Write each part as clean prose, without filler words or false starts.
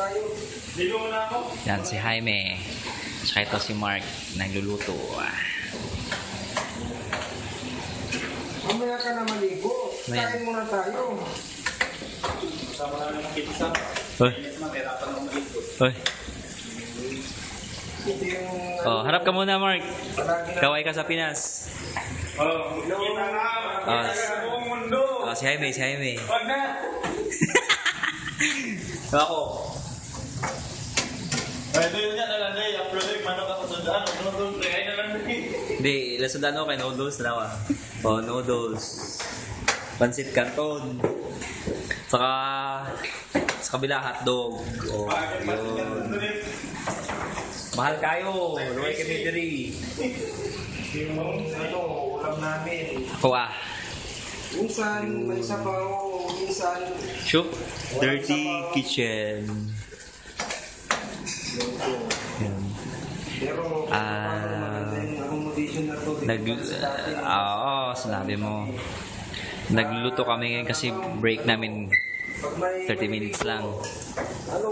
tayo. Dito muna ako. Yan si Jaime. Tsaka ito si Mark. Nagluluto. Mamaya ka na maligo. Kain muna tayo. Kasama namin ng pizza. Hoy. Mahirapan ng maligo. Hoy. Oh, harap ka muna, Mark. Kaway ka sa Pinas. Oh, kita nga. Kita sa buong mundo. Oh, si Jaime, si Jaime. Wag na. Ako. Pwede yun yan, alam na yung upload yung manok ako sundaan. Noodles, ay na lang na Hindi, ilasundaan ako kay noodles na nawa. Oh, noodles. Pansit Canton. Saka sa kabila hotdog. Oh, yun. Mahal kayo. Roy Kemidri. Yung ulam namin. Kuha. Minsan, may sabaw. Minsan, Shoop. Dirty kitchen. Yan. pero maganda yung accommodation na to. Oo, sinabi mo. Nagluto kami ngayon kasi break namin 30 minutes lang. Ano?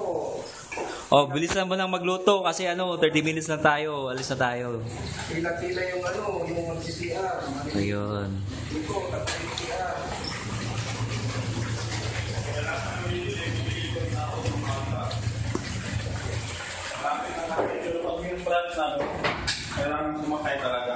Oh, bilis lang mo lang magluto kasi 30 minutes lang tayo. Alis na tayo. Pila-pila yung yung mag-CPR. Ayun. Dito, mag-CPR. Pag yung brand kailangan sumakay talaga.